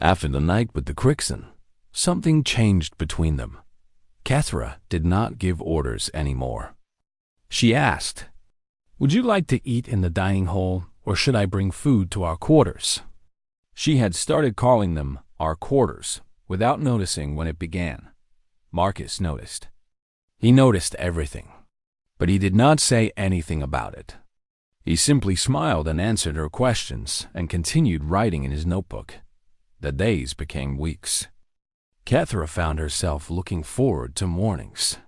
After the night with the Crixen, something changed between them. Kethra did not give orders anymore. She asked, "Would you like to eat in the dining hall, or should I bring food to our quarters?" She had started calling them our quarters without noticing when it began. Marcus noticed. He noticed everything, but he did not say anything about it. He simply smiled and answered her questions and continued writing in his notebook. The days became weeks. Kethra found herself looking forward to mornings.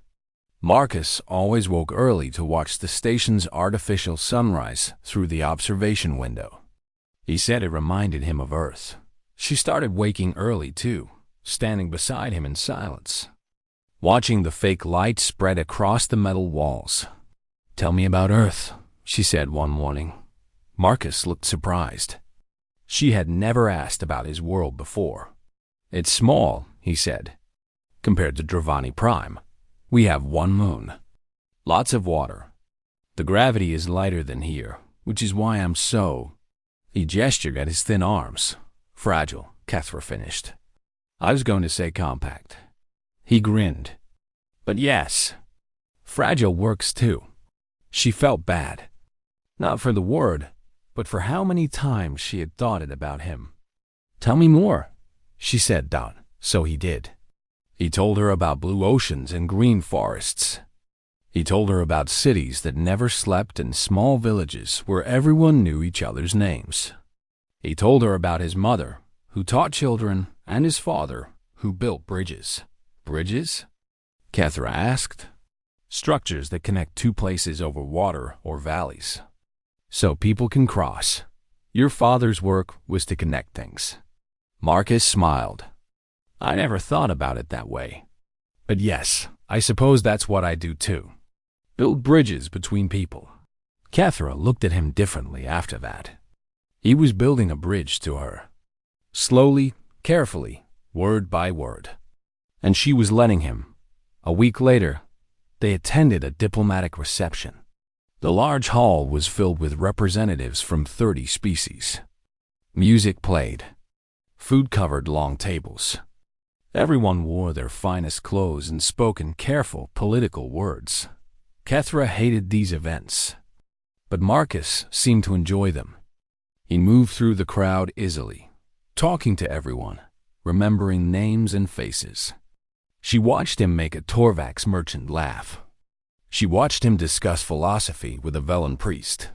Marcus always woke early to watch the station's artificial sunrise through the observation window. He said it reminded him of Earth. She started waking early too, standing beside him in silence, watching the fake light spread across the metal walls. "Tell me about Earth," she said one morning. Marcus looked surprised. She had never asked about his world before. "It's small," he said, "compared to Dravani Prime. We have one moon. Lots of water. The gravity is lighter than here, which is why I'm so—" He gestured at his thin arms. "Fragile," Kethra finished. "I was going to say compact." He grinned. "But yes, fragile works too." She felt bad. Not for the word, but for how many times she had thought it about him. "Tell me more," she said. So he did. He told her about blue oceans and green forests. He told her about cities that never slept and small villages where everyone knew each other's names. He told her about his mother, who taught children, and his father, who built bridges. "Bridges?" Kethra asked. "Structures that connect two places over water or valleys, so people can cross. Your father's work was to connect things." Marcus smiled. "I never thought about it that way. But yes, I suppose that's what I do too. Build bridges between people." Kethra looked at him differently after that. He was building a bridge to her. Slowly, carefully, word by word. And she was letting him. A week later, they attended a diplomatic reception. The large hall was filled with representatives from 30 species. Music played. Food covered long tables. Everyone wore their finest clothes and spoke in careful political words. Kethra hated these events, but Marcus seemed to enjoy them. He moved through the crowd easily, talking to everyone, remembering names and faces. She watched him make a Torvax merchant laugh. She watched him discuss philosophy with a Velen priest.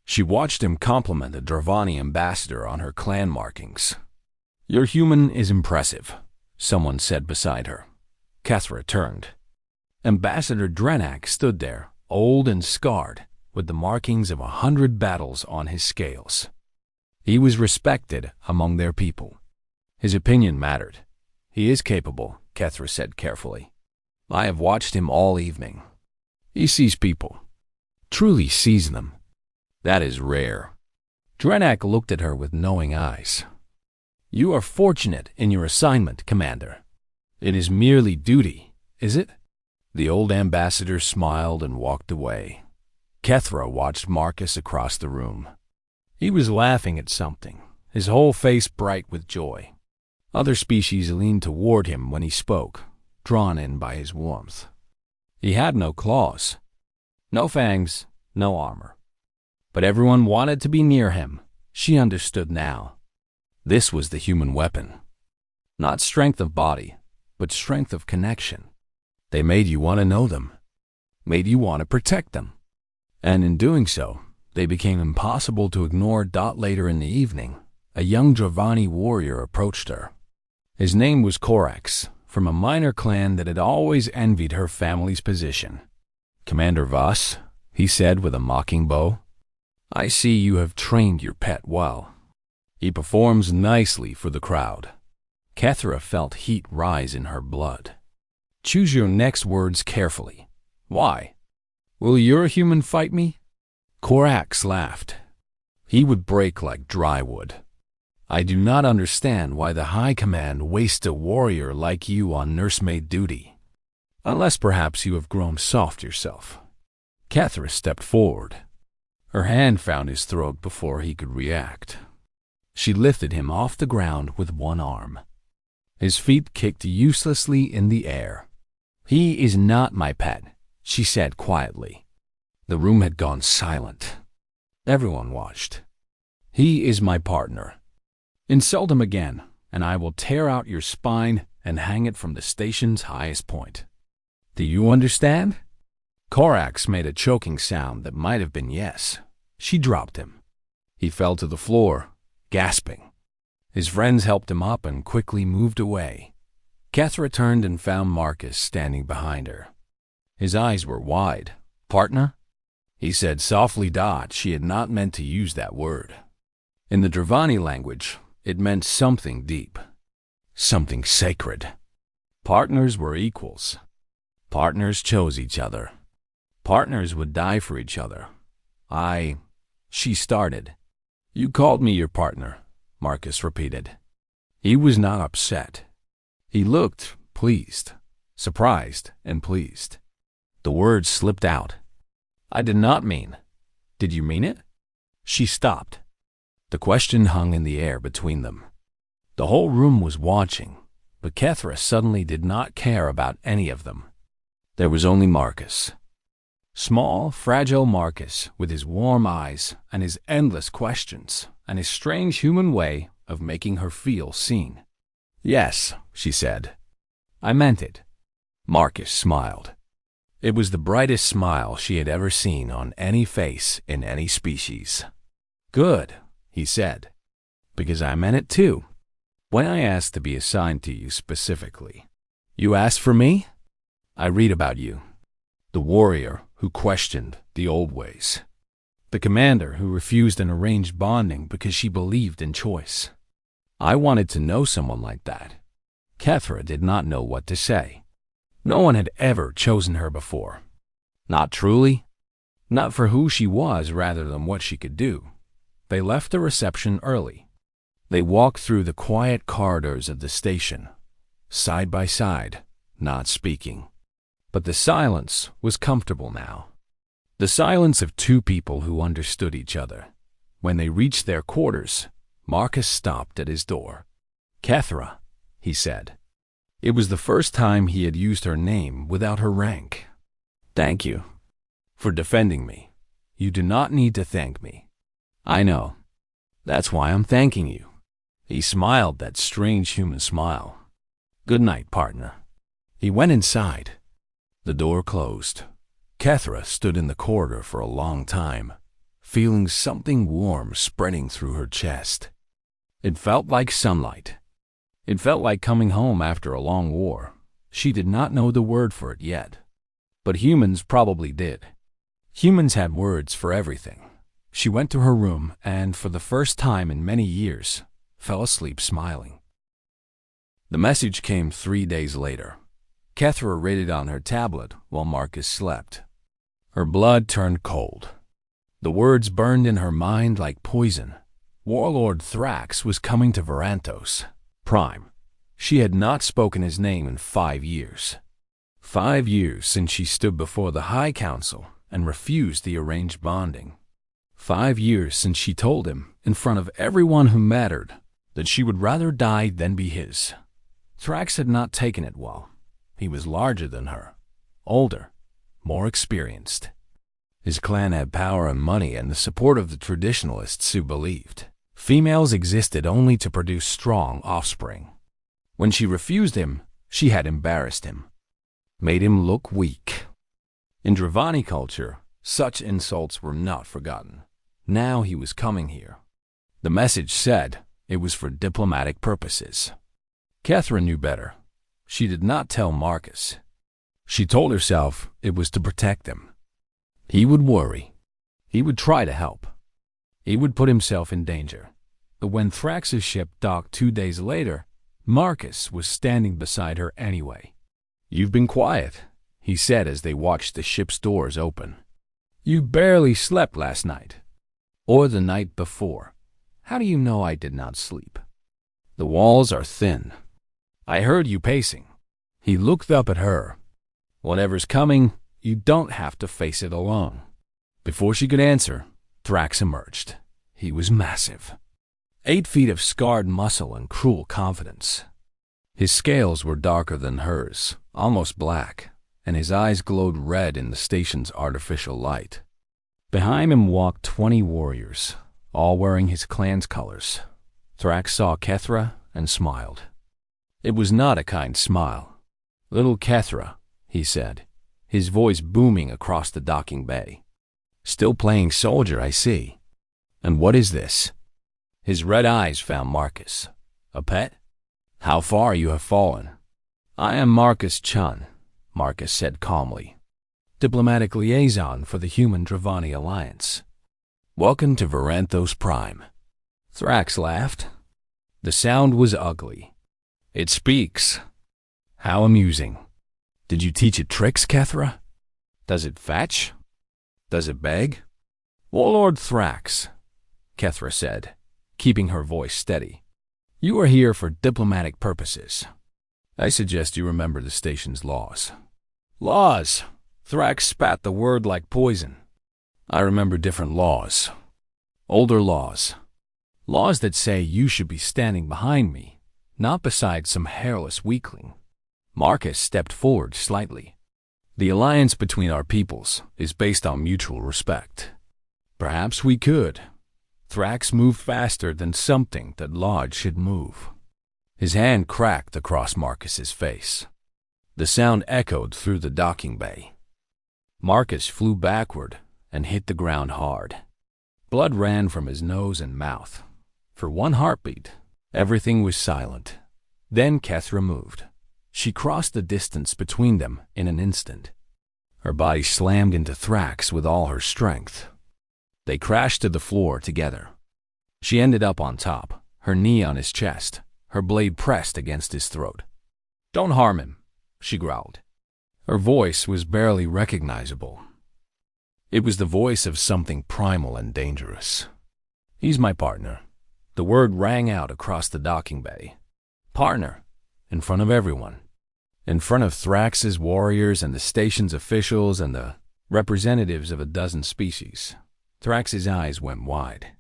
She watched him compliment a Dravani ambassador on her clan markings. "Your human is impressive," someone said beside her. Kethra turned. Ambassador Drenak stood there, old and scarred, with the markings of 100 battles on his scales. He was respected among their people. His opinion mattered. "He is capable," Kethra said carefully. "I have watched him all evening. He sees people. Truly sees them. That is rare." Drenak looked at her with knowing eyes. "You are fortunate in your assignment, Commander. It is merely duty, is it?" The old ambassador smiled and walked away. Kethra watched Marcus across the room. He was laughing at something, his whole face bright with joy. Other species leaned toward him when he spoke, drawn in by his warmth. He had no claws, no fangs, no armor. But everyone wanted to be near him. She understood now. This was the human weapon. Not strength of body, but strength of connection. They made you want to know them, made you want to protect them. And in doing so, they became impossible to ignore. Later in the evening, a young Dravani warrior approached her. His name was Korax, from a minor clan that had always envied her family's position. "Commander Voss," he said with a mocking bow, "I see you have trained your pet well. He performs nicely for the crowd." Kethra felt heat rise in her blood. "Choose your next words carefully. Why? Will your human fight me?" Korax laughed. He would break like dry wood. "I do not understand why the High Command wastes a warrior like you on nursemaid duty. Unless perhaps you have grown soft yourself." Kethra stepped forward. Her hand found his throat before he could react. She lifted him off the ground with one arm. His feet kicked uselessly in the air. "He is not my pet," she said quietly. The room had gone silent. Everyone watched. "He is my partner. Insult him again, and I will tear out your spine and hang it from the station's highest point. Do you understand?" Korax made a choking sound that might have been yes. She dropped him. He fell to the floor, gasping. His friends helped him up and quickly moved away. Kethra turned and found Marcus standing behind her. His eyes were wide. "Partner?" He said softly. She had not meant to use that word. In the Dravani language, it meant something deep, something sacred. Partners were equals. Partners chose each other. Partners would die for each other. She started. "You called me your partner," Marcus repeated. He was not upset. He looked pleased, surprised and pleased. The words slipped out. "I did not mean." "Did you mean it?" She stopped. The question hung in the air between them. The whole room was watching, but Kethra suddenly did not care about any of them. There was only Marcus. Small, fragile Marcus, with his warm eyes and his endless questions and his strange human way of making her feel seen. "Yes," she said. "I meant it." Marcus smiled. It was the brightest smile she had ever seen on any face in any species. "Good," he said, "because I meant it too. When I asked to be assigned to you specifically, you asked for me? I read about you. The warrior who questioned the old ways. The commander who refused an arranged bonding because she believed in choice. I wanted to know someone like that." Kethra did not know what to say. No one had ever chosen her before. Not truly. Not for who she was rather than what she could do. They left the reception early. They walked through the quiet corridors of the station, side by side, not speaking. But the silence was comfortable now. The silence of two people who understood each other. When they reached their quarters, Marcus stopped at his door. "Kethra," he said. It was the first time he had used her name without her rank. "Thank you for defending me. You do not need to thank me. I know. That's why I'm thanking you." He smiled that strange human smile. "Good night, partner." He went inside. The door closed. Kethra stood in the corridor for a long time, feeling something warm spreading through her chest. It felt like sunlight. It felt like coming home after a long war. She did not know the word for it yet, but humans probably did. Humans had words for everything. She went to her room and, for the first time in many years, fell asleep smiling. The message came 3 days later. Kethra read it on her tablet while Marcus slept. Her blood turned cold. The words burned in her mind like poison. Warlord Thrax was coming to Varantos Prime. She had not spoken his name in 5 years. 5 years since she stood before the High Council and refused the arranged bonding. 5 years since she told him, in front of everyone who mattered, that she would rather die than be his. Thrax had not taken it well. He was larger than her, older, more experienced. His clan had power and money and the support of the traditionalists who believed females existed only to produce strong offspring. When she refused him, she had embarrassed him, made him look weak. In Dravani culture, such insults were not forgotten. Now he was coming here. The message said it was for diplomatic purposes. Kethra knew better. She did not tell Marcus. She told herself it was to protect them. He would worry. He would try to help. He would put himself in danger. But when Thrax's ship docked 2 days later, Marcus was standing beside her anyway. "You've been quiet," he said as they watched the ship's doors open. "You barely slept last night. Or the night before. How do you know I did not sleep?" "The walls are thin. I heard you pacing." He looked up at her. "Whatever's coming, you don't have to face it alone." Before she could answer, Thrax emerged. He was massive. 8 feet of scarred muscle and cruel confidence. His scales were darker than hers, almost black, and his eyes glowed red in the station's artificial light. Behind him walked 20 warriors, all wearing his clan's colors. Thrax saw Kethra and smiled. It was not a kind smile. "Little Kethra," he said, his voice booming across the docking bay. "Still playing soldier, I see. And what is this?" His red eyes found Marcus. "A pet? How far you have fallen." "I am Marcus Chun," Marcus said calmly, "diplomatic liaison for the Human Dravani Alliance. Welcome to Varanthos Prime." Thrax laughed. The sound was ugly. "It speaks. How amusing. Did you teach it tricks, Kethra? Does it fetch? Does it beg?" "Warlord Thrax," Kethra said, keeping her voice steady, "you are here for diplomatic purposes. I suggest you remember the station's laws." "Laws!" Thrax spat the word like poison. "I remember different laws. Older laws. Laws that say you should be standing behind me, not beside some hairless weakling." Marcus stepped forward slightly. "The alliance between our peoples is based on mutual respect. Perhaps we could." Thrax moved faster than something that Lodge should move. His hand cracked across Marcus's face. The sound echoed through the docking bay. Marcus flew backward and hit the ground hard. Blood ran from his nose and mouth. For one heartbeat, everything was silent. Then Kethra moved. She crossed the distance between them in an instant. Her body slammed into Thrax with all her strength. They crashed to the floor together. She ended up on top, her knee on his chest, her blade pressed against his throat. "Don't harm him," she growled. Her voice was barely recognizable. It was the voice of something primal and dangerous. "He's my partner." The word rang out across the docking bay. Partner, in front of everyone. In front of Thrax's warriors and the station's officials and the representatives of a dozen species. Thrax's eyes went wide.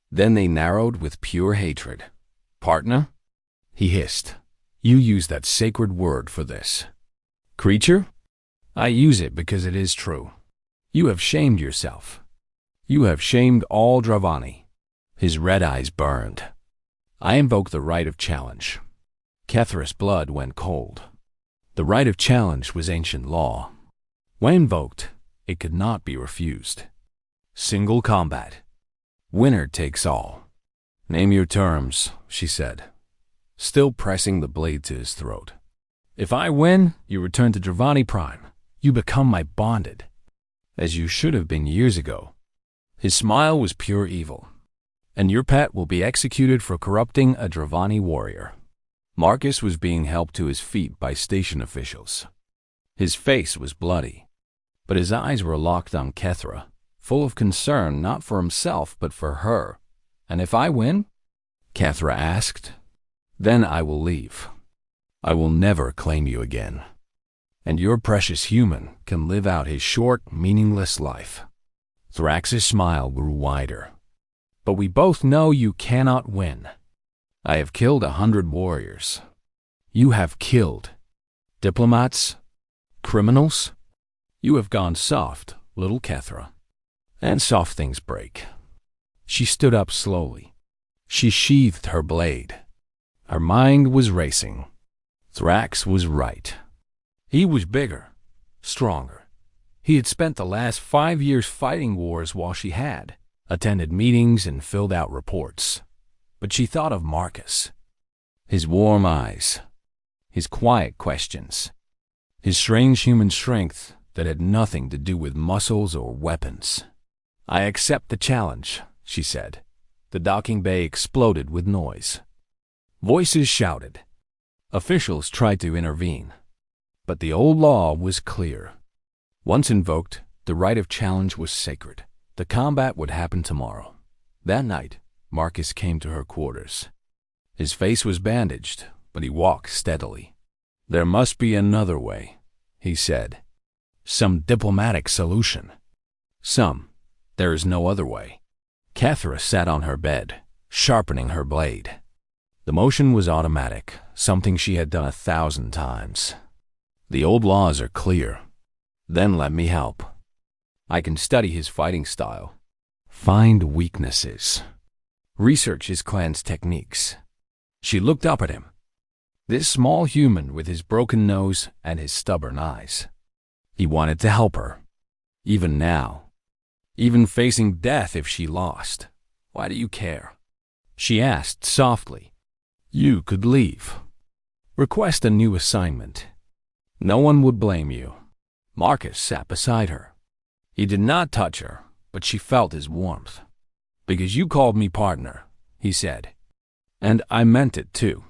Then they narrowed with pure hatred. "Partner?" he hissed. "You use that sacred word for this." "Creature?" "I use it because it is true. You have shamed yourself. You have shamed all Dravani." His red eyes burned. "I invoke the right of challenge." Kethra's blood went cold. The right of challenge was ancient law. When invoked, it could not be refused. Single combat. Winner takes all. "Name your terms," she said, still pressing the blade to his throat. "If I win, you return to Dravani Prime. You become my bonded, as you should have been years ago." His smile was pure evil. "And your pet will be executed for corrupting a Dravani warrior." Marcus was being helped to his feet by station officials. His face was bloody, but his eyes were locked on Kethra, full of concern not for himself but for her. "And if I win?" Kethra asked. "Then I will leave. I will never claim you again. And your precious human can live out his short, meaningless life." Thrax's smile grew wider. "But we both know you cannot win. I have killed 100 warriors. You have killed diplomats, criminals. You have gone soft, little Kethra. And soft things break." She stood up slowly. She sheathed her blade. Her mind was racing. Thrax was right. He was bigger, stronger. He had spent the last 5 years fighting wars while she had attended meetings and filled out reports. But she thought of Marcus. His warm eyes, his quiet questions, his strange human strength that had nothing to do with muscles or weapons. "I accept the challenge," she said. The docking bay exploded with noise. Voices shouted. Officials tried to intervene. But the old law was clear. Once invoked, the right of challenge was sacred. The combat would happen tomorrow. That night, Marcus came to her quarters. His face was bandaged, but he walked steadily. "There must be another way," he said. "Some diplomatic solution." "There is no other way." Kethra sat on her bed, sharpening her blade. The motion was automatic, something she had done 1,000 times. The old laws are clear. Then let me help. I can study his fighting style, find weaknesses, research his clan's techniques. She looked up at him. This small human with his broken nose and his stubborn eyes. He wanted to help her. Even now. Even facing death if she lost. Why do you care? She asked softly. You could leave. Request a new assignment. No one would blame you. Marcus sat beside her. He did not touch her, but she felt his warmth. Because you called me partner, he said. And I meant it too.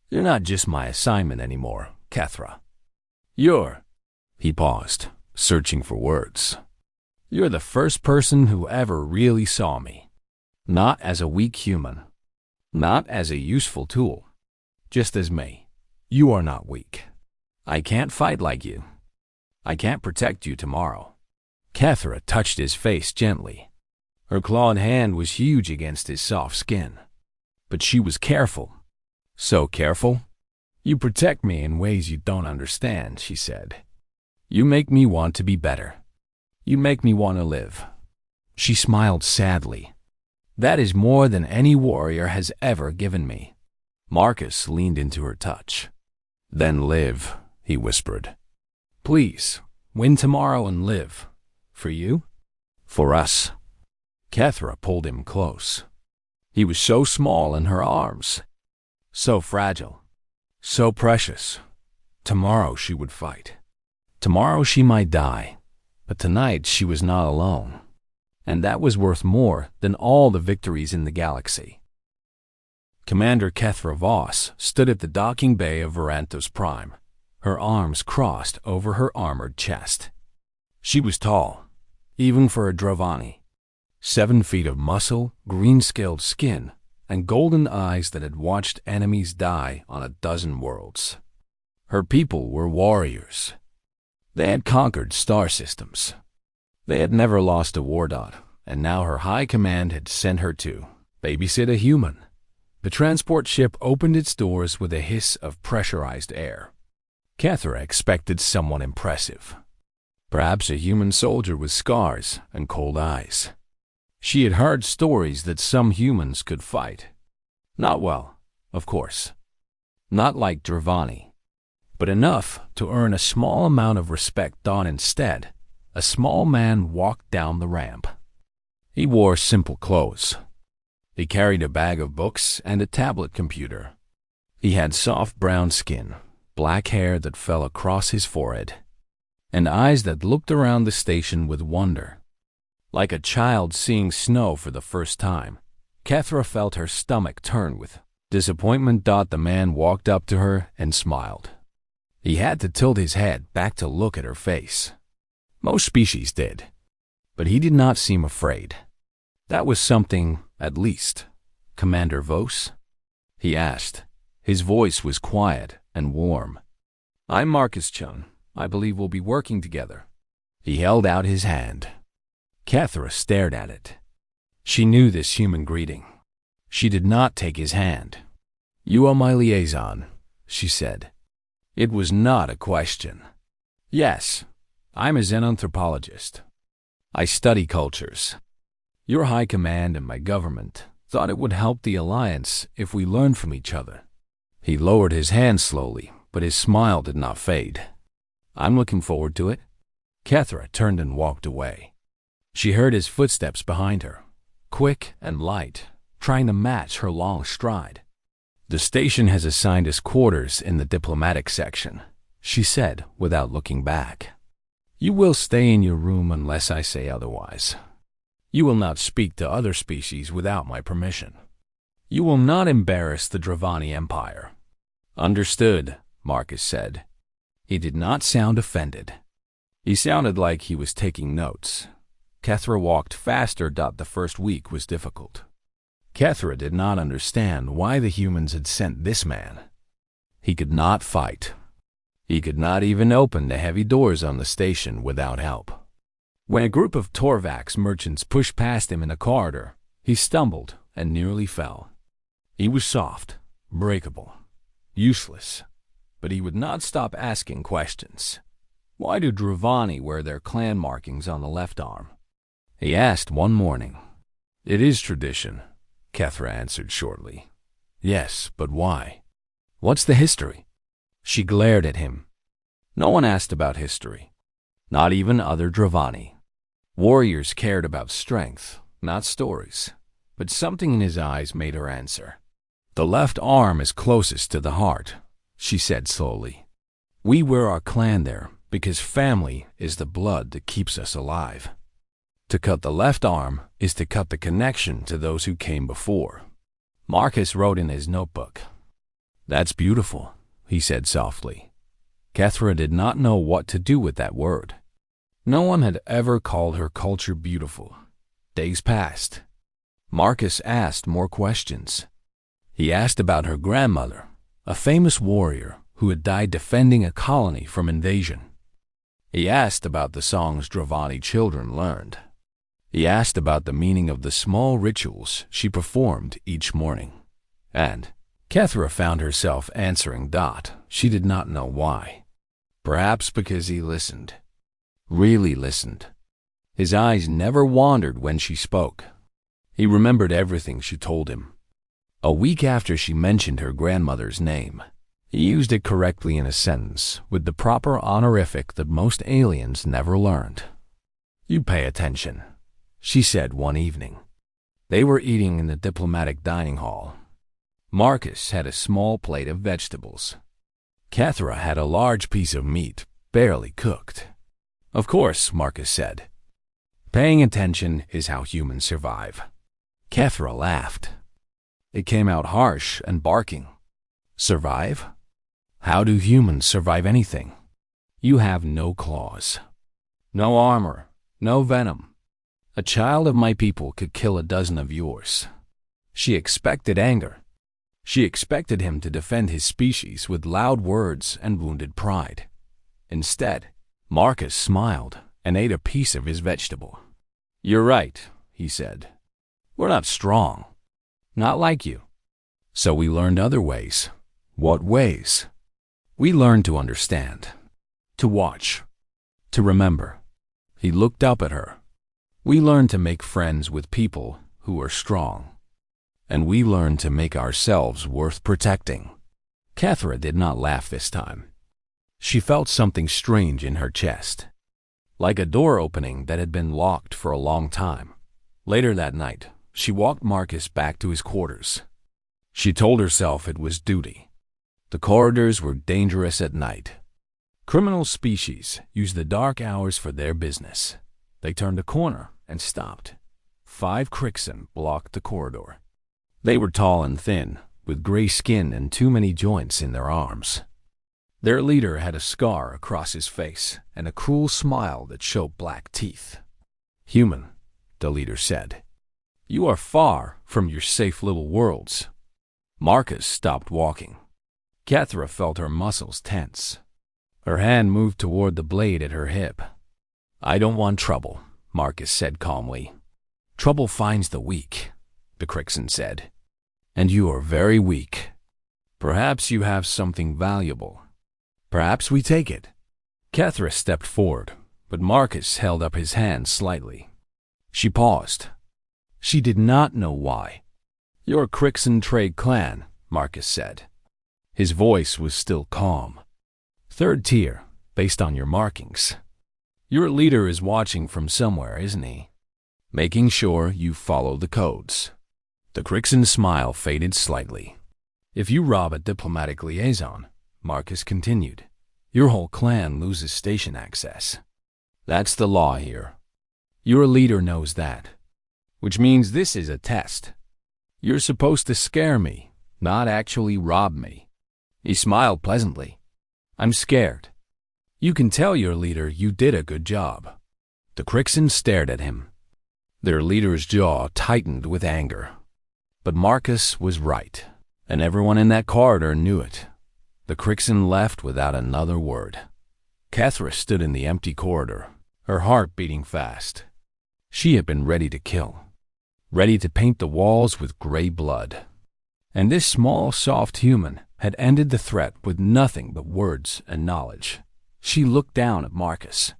You're not just my assignment anymore, Kethra. He paused, searching for words. You're the first person who ever really saw me. Not as a weak human. Not as a useful tool. Just as me. You are not weak. I can't fight like you. I can't protect you tomorrow. Kethra touched his face gently. Her clawed hand was huge against his soft skin. But she was careful. So careful. You protect me in ways you don't understand, she said. You make me want to be better. You make me want to live. She smiled sadly. That is more than any warrior has ever given me. Marcus leaned into her touch. Then live, he whispered. Please, win tomorrow and live. For you? For us. Kethra pulled him close. He was so small in her arms. So fragile. So precious. Tomorrow she would fight. Tomorrow she might die. But tonight she was not alone. And that was worth more than all the victories in the galaxy. Commander Kethra Voss stood at the docking bay of Varantos Prime, her arms crossed over her armored chest. She was tall, even for a Drovani. 7 feet of muscle, green-scaled skin, and golden eyes that had watched enemies die on a dozen worlds. Her people were warriors. They had conquered star systems. They had never lost a war dot, and now her high command had sent her to babysit a human. The transport ship opened its doors with a hiss of pressurized air. Kethra expected someone impressive. Perhaps a human soldier with scars and cold eyes. She had heard stories that some humans could fight. Not well, of course. Not like Dravani. But enough to earn a small amount of respect on. Instead, a small man walked down the ramp. He wore simple clothes. He carried a bag of books and a tablet computer. He had soft brown skin, black hair that fell across his forehead, and eyes that looked around the station with wonder. Like a child seeing snow for the first time, Kethra felt her stomach turn with disappointment. The man walked up to her and smiled. He had to tilt his head back to look at her face. Most species did, but he did not seem afraid. That was something, at least. Commander Voss? He asked. His voice was quiet and warm. I'm Marcus Chun. I believe we'll be working together. He held out his hand. Kethra stared at it. She knew this human greeting. She did not take his hand. You are my liaison, she said. It was not a question. Yes, I'm a xenanthropologist. I study cultures. Your high command and my government thought it would help the alliance if we learned from each other. He lowered his hand slowly, but his smile did not fade. I'm looking forward to it. Kethra turned and walked away. She heard his footsteps behind her, quick and light, trying to match her long stride. The station has assigned us quarters in the diplomatic section, she said without looking back. You will stay in your room unless I say otherwise. You will not speak to other species without my permission. You will not embarrass the Dravani Empire. Understood, Marcus said. He did not sound offended. He sounded like he was taking notes. Kethra walked faster. The first week was difficult. Kethra did not understand why the humans had sent this man. He could not fight. He could not even open the heavy doors on the station without help. When a group of Torvax merchants pushed past him in a corridor, he stumbled and nearly fell. He was soft, breakable, useless, but he would not stop asking questions. Why do Dravani wear their clan markings on the left arm? He asked one morning. It is tradition, Kethra answered shortly. Yes, but why? What's the history? She glared at him. No one asked about history, not even other Dravani. Warriors cared about strength, not stories, but something in his eyes made her answer. The left arm is closest to the heart, she said slowly. We wear our clan there because family is the blood that keeps us alive. To cut the left arm is to cut the connection to those who came before. Marcus wrote in his notebook. That's beautiful, he said softly. Kethra did not know what to do with that word. No one had ever called her culture beautiful. Days passed. Marcus asked more questions. He asked about her grandmother, a famous warrior who had died defending a colony from invasion. He asked about the songs Dravani children learned. He asked about the meaning of the small rituals she performed each morning. And Kethra found herself answering Dot. She did not know why. Perhaps because he listened. Really listened. His eyes never wandered when she spoke. He remembered everything she told him. A week after she mentioned her grandmother's name, he used it correctly in a sentence with the proper honorific that most aliens never learned. You pay attention, she said one evening. They were eating in the diplomatic dining hall. Marcus had a small plate of vegetables. Kethra had a large piece of meat, barely cooked. Of course, Marcus said. Paying attention is how humans survive. Kethra laughed. It came out harsh and barking. Survive? How do humans survive anything? You have no claws, no armor, no venom. A child of my people could kill a dozen of yours. She expected anger. She expected him to defend his species with loud words and wounded pride. Instead, Marcus smiled and ate a piece of his vegetable. You're right, he said. We're not strong. Not like you. So we learned other ways. What ways? We learned to understand, to watch, to remember. He looked up at her. We learned to make friends with people who are strong. And we learned to make ourselves worth protecting. Kethra did not laugh this time. She felt something strange in her chest, like a door opening that had been locked for a long time. Later that night, she walked Marcus back to his quarters. She told herself it was duty. The corridors were dangerous at night. Criminal species used the dark hours for their business. They turned a corner and stopped. 5 Crixen blocked the corridor. They were tall and thin, with gray skin and too many joints in their arms. Their leader had a scar across his face and a cruel smile that showed black teeth. Human, the leader said. You are far from your safe little worlds. Marcus stopped walking. Kethra felt her muscles tense. Her hand moved toward the blade at her hip. I don't want trouble, Marcus said calmly. Trouble finds the weak, the Crixen said. And you are very weak. Perhaps you have something valuable. Perhaps we take it. Kethra stepped forward, but Marcus held up his hand slightly. She paused. She did not know why. Your Crixen trade clan, Marcus said. His voice was still calm. 3rd tier, based on your markings. Your leader is watching from somewhere, isn't he? Making sure you follow the codes. The Crixen smile faded slightly. If you rob a diplomatic liaison, Marcus continued, your whole clan loses station access. That's the law here. Your leader knows that. Which means this is a test. You're supposed to scare me, not actually rob me. He smiled pleasantly. I'm scared. You can tell your leader you did a good job. The Crixen stared at him. Their leader's jaw tightened with anger. But Marcus was right, and everyone in that corridor knew it. The Crixen left without another word. Kethra stood in the empty corridor, her heart beating fast. She had been ready to kill. ready to paint the walls with gray blood. And this small, soft human had ended the threat with nothing but words and knowledge. She looked down at Marcus.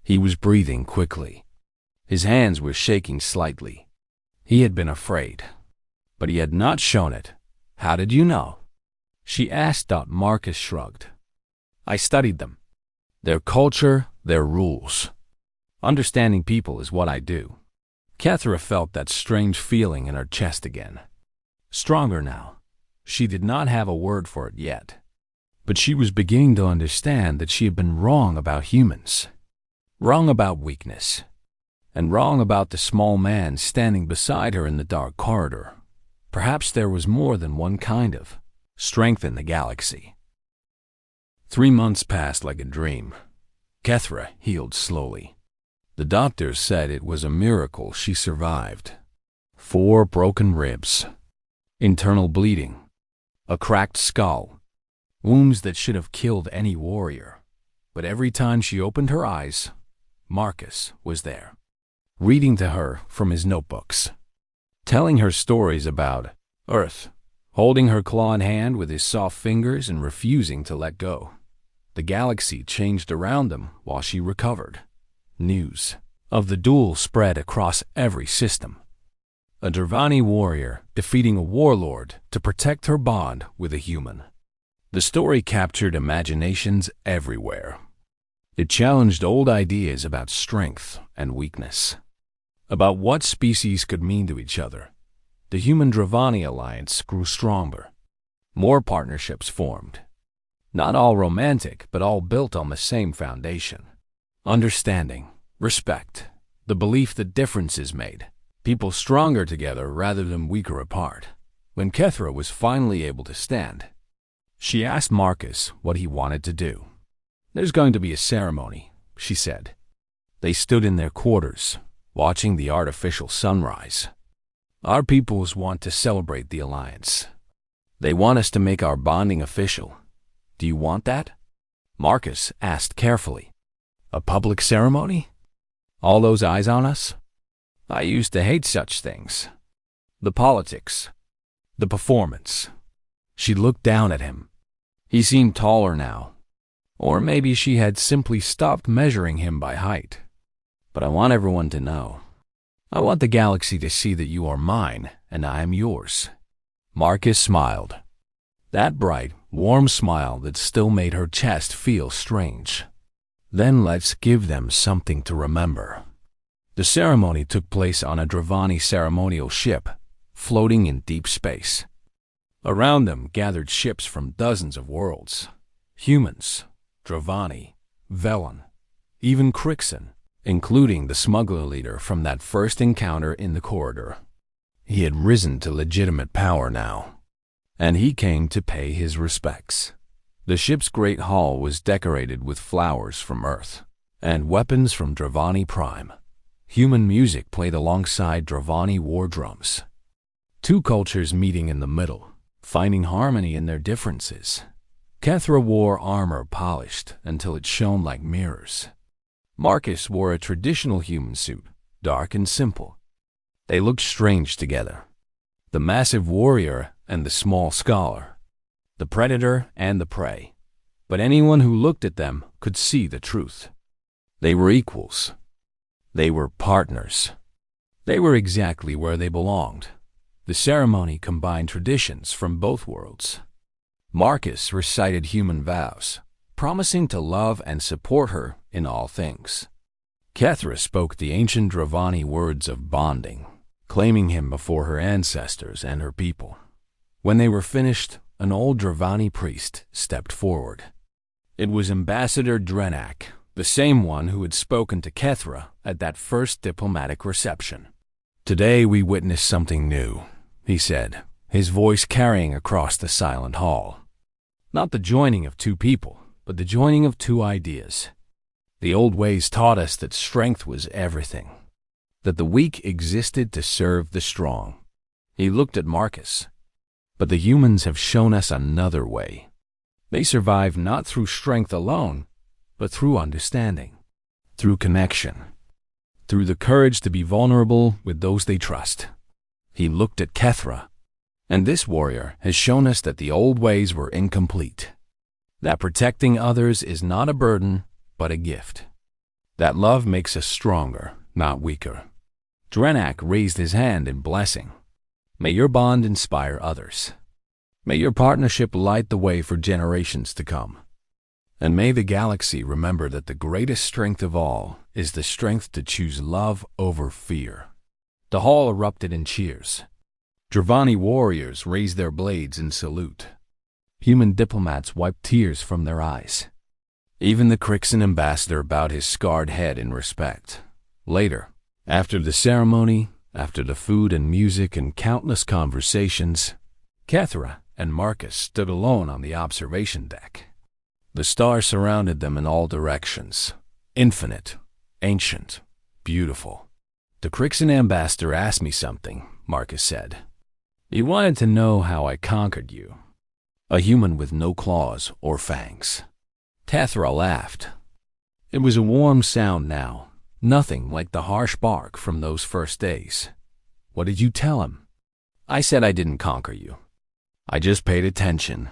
He was breathing quickly. His hands were shaking slightly. He had been afraid, but he had not shown it. "How did you know?" she asked. Marcus shrugged. "I studied them. Their culture, their rules. Understanding people is what I do." Cathra felt that strange feeling in her chest again. Stronger now. She did not have a word for it yet, but she was beginning to understand that she had been wrong about humans. Wrong about weakness. And wrong about the small man standing beside her in the dark corridor. Perhaps there was more than one kind of strength in the galaxy. 3 months passed like a dream. Cathra healed slowly. The doctors said it was a miracle she survived. 4 broken ribs, internal bleeding, a cracked skull, wounds that should have killed any warrior. But every time she opened her eyes, Marcus was there, reading to her from his notebooks, telling her stories about Earth, holding her clawed hand with his soft fingers and refusing to let go. The galaxy changed around them while she recovered. News of the duel spread across every system. A Dravani warrior defeating a warlord to protect her bond with a human. The story captured imaginations everywhere. It challenged old ideas about strength and weakness, about what species could mean to each other. The Human-Dravani alliance grew stronger. More partnerships formed. Not all romantic, but all built on the same foundation. Understanding, respect, the belief that differences made people stronger together rather than weaker apart. When Cathra was finally able to stand, she asked Marcus what he wanted to do. "There's going to be a ceremony," she said. They stood in their quarters, watching the artificial sunrise. "Our peoples want to celebrate the alliance. They want us to make our bonding official. Do you want that?" Marcus asked carefully. "A public ceremony? All those eyes on us? I used to hate such things. The politics, the performance." She looked down at him. He seemed taller now. Or maybe she had simply stopped measuring him by height. "But I want everyone to know. I want the galaxy to see that you are mine and I am yours." Marcus smiled. That bright, warm smile that still made her chest feel strange. "Then let's give them something to remember." The ceremony took place on a Dravani ceremonial ship, floating in deep space. Around them gathered ships from dozens of worlds. Humans, Dravani, Velen, even Crixon, including the smuggler leader from that first encounter in the corridor. He had risen to legitimate power now, and he came to pay his respects. The ship's great hall was decorated with flowers from Earth and weapons from Dravani Prime. Human music played alongside Dravani war drums. 2 cultures meeting in the middle, finding harmony in their differences. Cathra wore armor polished until it shone like mirrors. Marcus wore a traditional human suit, dark and simple. They looked strange together. The massive warrior and the small scholar. The predator and the prey. But anyone who looked at them could see the truth. They were equals. They were partners. They were exactly where they belonged. The ceremony combined traditions from both worlds. Marcus recited human vows, promising to love and support her in all things. Cathra spoke the ancient Dravani words of bonding, claiming him before her ancestors and her people. When they were finished, an old Dravani priest stepped forward. It was Ambassador Drenak, the same one who had spoken to Cathra at that first diplomatic reception. "Today we witness something new," he said, his voice carrying across the silent hall. "Not the joining of 2 people, but the joining of 2 ideas. The old ways taught us that strength was everything, that the weak existed to serve the strong." He looked at Marcus. "But the humans have shown us another way. They survive not through strength alone, but through understanding, through connection, through the courage to be vulnerable with those they trust. He looked at Kethra, and this warrior has shown us that the old ways were incomplete, that protecting others is not a burden, but a gift, that love makes us stronger, not weaker. Drenak raised his hand in blessing. May your bond inspire others. May your partnership light the way for generations to come. And may the galaxy remember that the greatest strength of all is the strength to choose love over fear. The hall erupted in cheers. Dravani warriors raised their blades in salute. Human diplomats wiped tears from their eyes. Even the Crixan ambassador bowed his scarred head in respect. Later, after the ceremony, after the food and music and countless conversations, Kethra and Marcus stood alone on the observation deck. The stars surrounded them in all directions, infinite, ancient, beautiful. The Crixan ambassador asked me something, Marcus said. He wanted to know how I conquered you, a human with no claws or fangs. Kethra laughed. It was a warm sound now, nothing like the harsh bark from those first days. What did you tell him? I said I didn't conquer you. I just paid attention.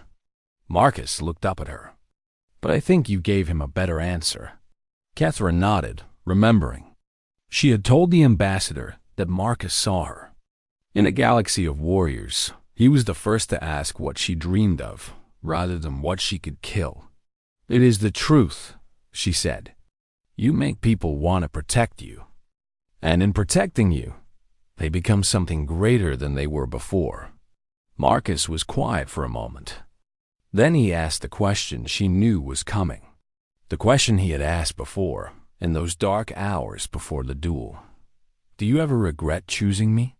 Marcus looked up at her. But I think you gave him a better answer. Kethra nodded, remembering. She had told the ambassador that Marcus saw her. In a galaxy of warriors, he was the first to ask what she dreamed of, rather than what she could kill. It is the truth, she said. You make people want to protect you. And in protecting you, they become something greater than they were before. Marcus was quiet for a moment. Then he asked the question she knew was coming. The question he had asked before, in those dark hours before the duel. Do you ever regret choosing me?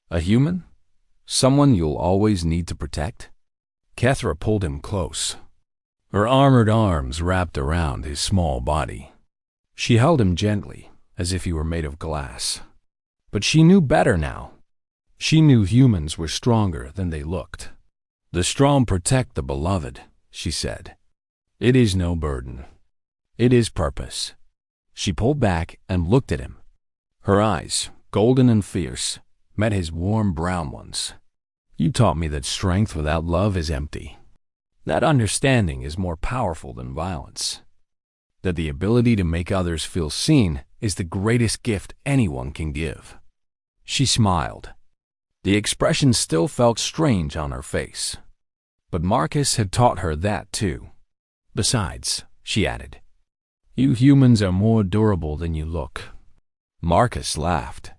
A human? Someone you'll always need to protect? Kethra pulled him close. Her armored arms wrapped around his small body. She held him gently, as if he were made of glass. But she knew better now. She knew humans were stronger than they looked. The strong protect the beloved, she said. It is no burden. It is purpose. She pulled back and looked at him. Her eyes, golden and fierce, met his warm brown ones. You taught me that strength without love is empty. That understanding is more powerful than violence. That the ability to make others feel seen is the greatest gift anyone can give. She smiled. The expression still felt strange on her face. But Marcus had taught her that too. Besides, she added, you humans are more durable than you look. Marcus laughed.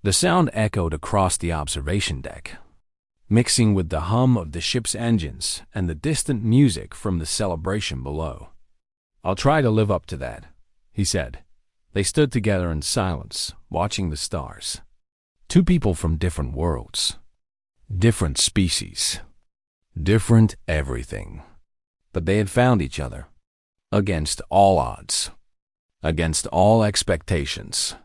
The sound echoed across the observation deck, mixing with the hum of the ship's engines and the distant music from the celebration below. I'll try to live up to that, he said. They stood together in silence, watching the stars. Two people from different worlds, different species, different everything. But they had found each other, against all odds, against all expectations.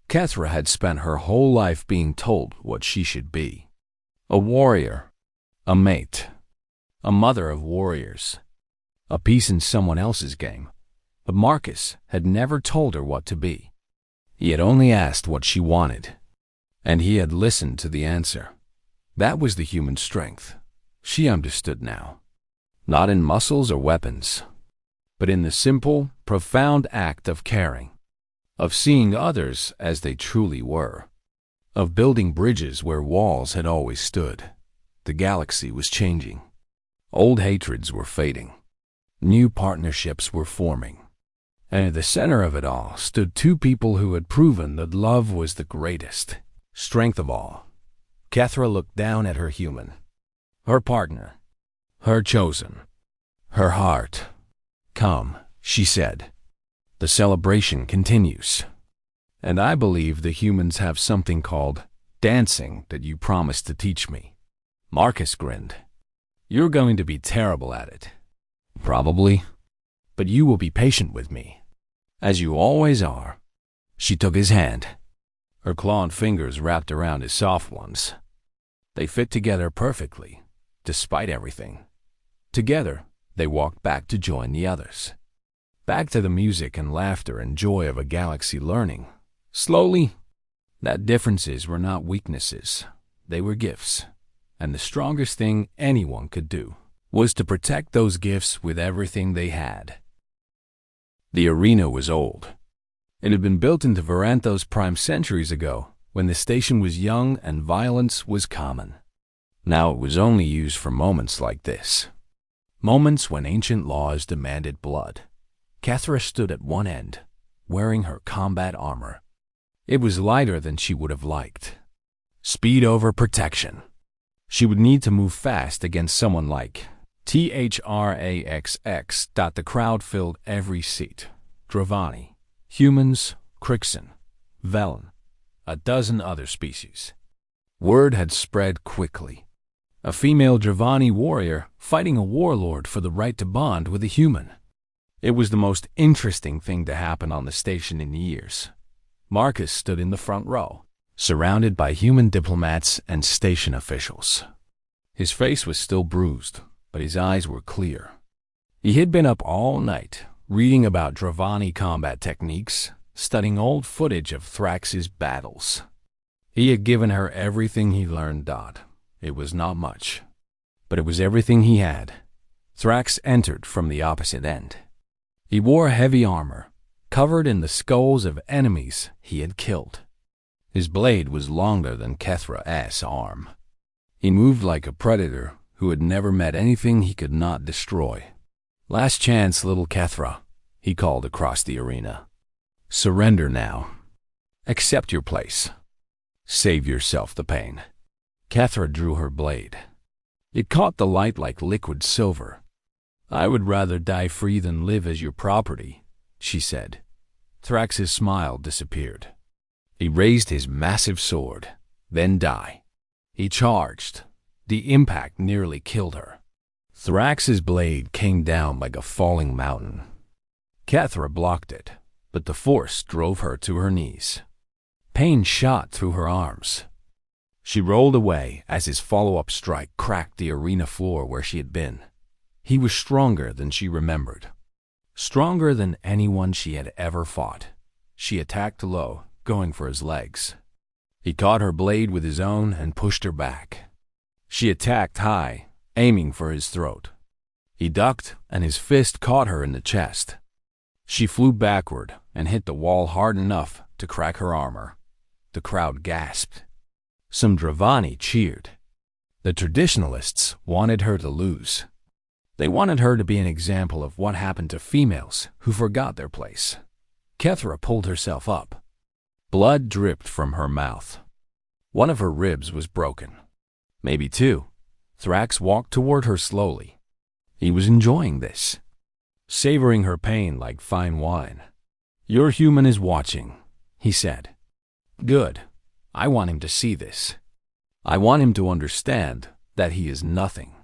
Kethra had spent her whole life being told what she should be. A warrior, a mate, a mother of warriors, a piece in someone else's game. But Marcus had never told her what to be. He had only asked what she wanted, and he had listened to the answer. That was the human strength. She understood now. Not in muscles or weapons, but in the simple, profound act of caring, of seeing others as they truly were, of building bridges where walls had always stood. The galaxy was changing. Old hatreds were fading. New partnerships were forming. And at the center of it all stood two people who had proven that love was the greatest strength of all. Kethra looked down at her human, her partner, her chosen, her heart. Come, she said. The celebration continues. And I believe the humans have something called dancing that you promised to teach me. Marcus grinned. You're going to be terrible at it. Probably. But you will be patient with me, as you always are. She took his hand. Her clawed fingers wrapped around his soft ones. They fit together perfectly, despite everything. Together, they walked back to join the others. Back to the music and laughter and joy of a galaxy learning, Slowly, that differences were not weaknesses, they were gifts, and the strongest thing anyone could do was to protect those gifts with everything they had. The arena was old. It had been built into Varanthos Prime centuries ago, when the station was young and violence was common. Now it was only used for moments like this. Moments when ancient laws demanded blood. Cathra stood at one end, wearing her combat armor. It was lighter than she would have liked. Speed over protection. She would need to move fast against someone like THRAXX. The crowd filled every seat. Dravani, humans, Crixen, Velen, a dozen other species. Word had spread quickly. A female Dravani warrior fighting a warlord for the right to bond with a human. It was the most interesting thing to happen on the station in years. Marcus stood in the front row, surrounded by human diplomats and station officials. His face was still bruised, but his eyes were clear. He had been up all night, reading about Dravani combat techniques, studying old footage of Thrax's battles. He had given her everything he learned. It was not much, but it was everything he had. Thrax entered from the opposite end. He wore heavy armor, covered in the skulls of enemies he had killed. His blade was longer than Kethra's arm. He moved like a predator who had never met anything he could not destroy. "Last chance, little Kethra," he called across the arena. "Surrender now. Accept your place. Save yourself the pain." Kethra drew her blade. It caught the light like liquid silver. "I would rather die free than live as your property," she said. Thrax's smile disappeared. He raised his massive sword, then die. He charged. The impact nearly killed her. Thrax's blade came down like a falling mountain. Kethra blocked it, but the force drove her to her knees. Pain shot through her arms. She rolled away as his follow-up strike cracked the arena floor where she had been. He was stronger than she remembered. Stronger than anyone she had ever fought. She attacked low, going for his legs. He caught her blade with his own and pushed her back. She attacked high, aiming for his throat. He ducked, and his fist caught her in the chest. She flew backward and hit the wall hard enough to crack her armor. The crowd gasped. Some Dravani cheered. The traditionalists wanted her to lose. They wanted her to be an example of what happened to females who forgot their place. Kethra pulled herself up. Blood dripped from her mouth. One of her ribs was broken. Maybe two. Thrax walked toward her slowly. He was enjoying this, savoring her pain like fine wine. "Your human is watching," he said. "Good. I want him to see this. I want him to understand that he is nothing.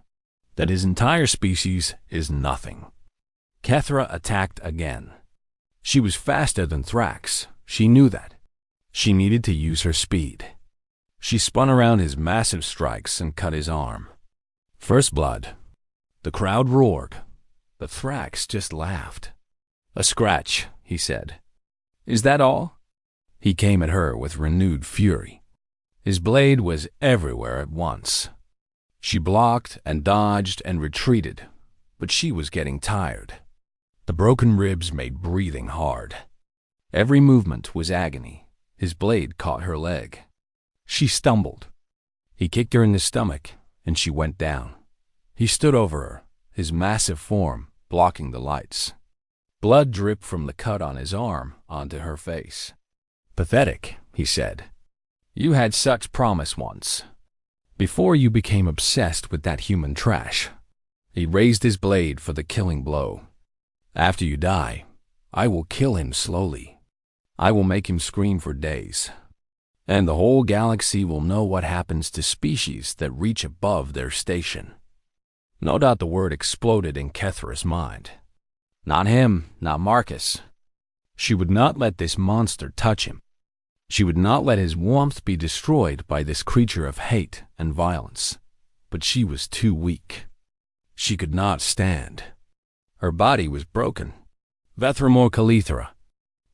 That his entire species is nothing." Kethra attacked again. She was faster than Thrax. She knew that. She needed to use her speed. She spun around his massive strikes and cut his arm. First blood. The crowd roared, but Thrax just laughed. "A scratch," he said. "Is that all?" He came at her with renewed fury. His blade was everywhere at once. She blocked and dodged and retreated, but she was getting tired. The broken ribs made breathing hard. Every movement was agony. His blade caught her leg. She stumbled. He kicked her in the stomach, and she went down. He stood over her, his massive form blocking the lights. Blood dripped from the cut on his arm onto her face. "Pathetic," he said. "You had such promise once. Before you became obsessed with that human trash." He raised his blade for the killing blow. "After you die, I will kill him slowly. I will make him scream for days. And the whole galaxy will know what happens to species that reach above their station." No doubt the word exploded in Kethra's mind. Not him, not Marcus. She would not let this monster touch him. She would not let his warmth be destroyed by this creature of hate and violence. But she was too weak. She could not stand. Her body was broken. "Vethramor Kalithra."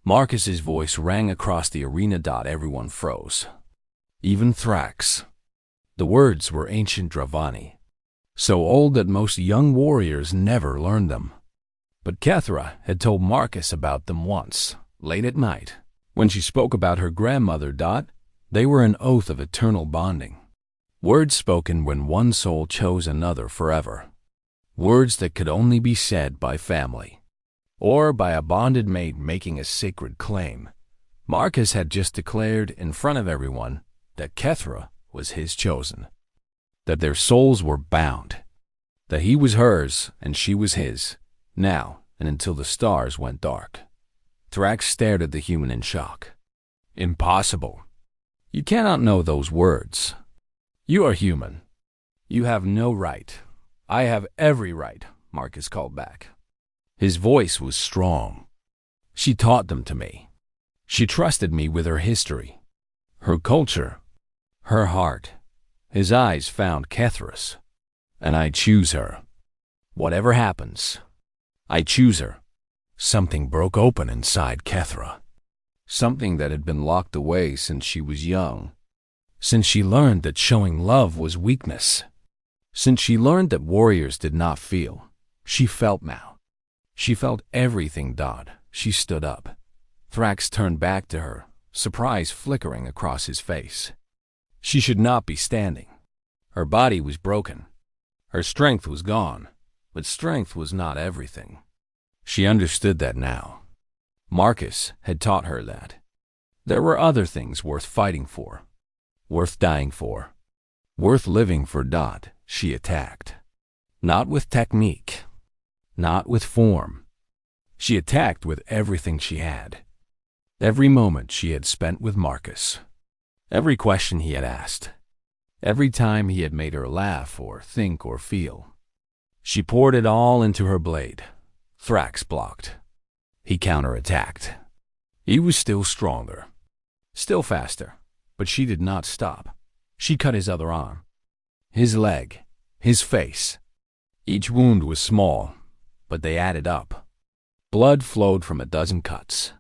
Marcus's voice rang across the arena. Everyone froze. Even Thrax. The words were ancient Dravani, so old that most young warriors never learned them. But Kethra had told Marcus about them once, late at night, when she spoke about her grandmother. They were an oath of eternal bonding. Words spoken when one soul chose another forever. Words that could only be said by family, or by a bonded mate making a sacred claim. Marcus had just declared in front of everyone that Kethra was his chosen, that their souls were bound, that he was hers and she was his, now and until the stars went dark. Thrax stared at the human in shock. Impossible. You cannot know those words. You are human. You have no right. I have every right, Marcus called back. His voice was strong. She taught them to me. She trusted me with her history, her culture, her heart. His eyes found Kethra's, and I choose her. Whatever happens, I choose her. Something broke open inside Kethra. Something that had been locked away since she was young. Since she learned that showing love was weakness. Since she learned that warriors did not feel, she felt now. She felt everything. She stood up. Thrax turned back to her, surprise flickering across his face. She should not be standing. Her body was broken. Her strength was gone, but strength was not everything. She understood that now. Marcus had taught her that. There were other things worth fighting for, worth dying for, worth living for. She attacked. Not with technique, not with form. She attacked with everything she had. Every moment she had spent with Marcus. Every question he had asked. Every time he had made her laugh or think or feel. She poured it all into her blade. Thrax blocked. He counterattacked. He was still stronger, still faster, but she did not stop. She cut his other arm, his leg, his face. Each wound was small, but they added up. Blood flowed from a dozen cuts.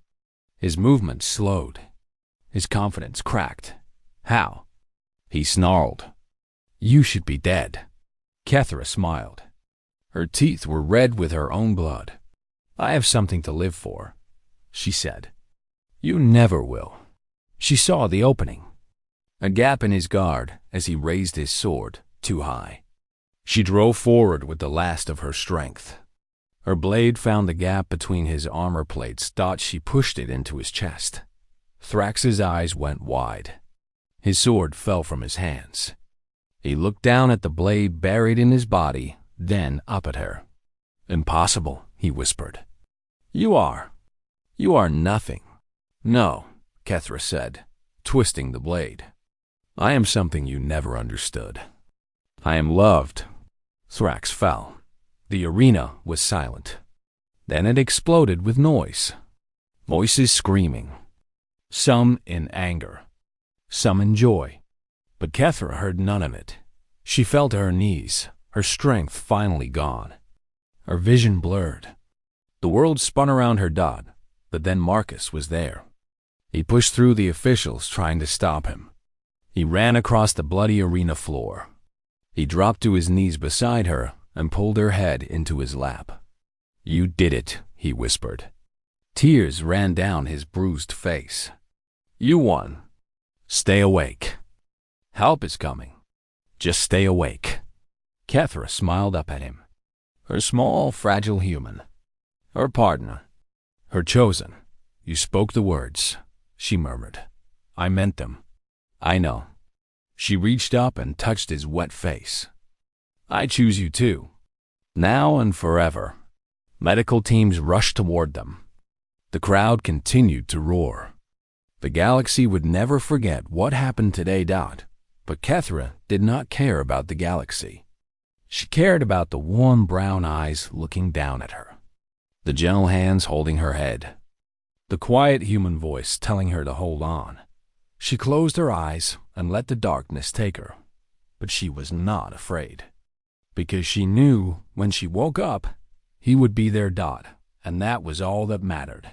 His movement slowed. His confidence cracked. How? He snarled. You should be dead. Kethra smiled. Her teeth were red with her own blood. I have something to live for, she said. You never will. She saw the opening. A gap in his guard as he raised his sword too high. She drove forward with the last of her strength. Her blade found the gap between his armor plates. She pushed it into his chest. Thrax's eyes went wide. His sword fell from his hands. He looked down at the blade buried in his body, then up at her. Impossible, he whispered. You are nothing. No, Kethra said, twisting the blade. I am something you never understood. I am loved. Thrax fell. The arena was silent. Then it exploded with noise. Voices screaming. Some in anger. Some in joy. But Kethra heard none of it. She fell to her knees, her strength finally gone. Her vision blurred. The world spun around her. But then Marcus was there. He pushed through the officials trying to stop him. He ran across the bloody arena floor. He dropped to his knees beside her and pulled her head into his lap. You did it, he whispered. Tears ran down his bruised face. You won. Stay awake. Help is coming. Just stay awake. Kethra smiled up at him. Her small, fragile human. Her partner. Her chosen. You spoke the words, she murmured. I meant them. I know. She reached up and touched his wet face. I choose you too. Now and forever. Medical teams rushed toward them. The crowd continued to roar. The galaxy would never forget what happened today. But Kethra did not care about the galaxy. She cared about the warm brown eyes looking down at her, the gentle hands holding her head, the quiet human voice telling her to hold on. She closed her eyes and let the darkness take her. But she was not afraid, because she knew when she woke up, he would be there. And that was all that mattered.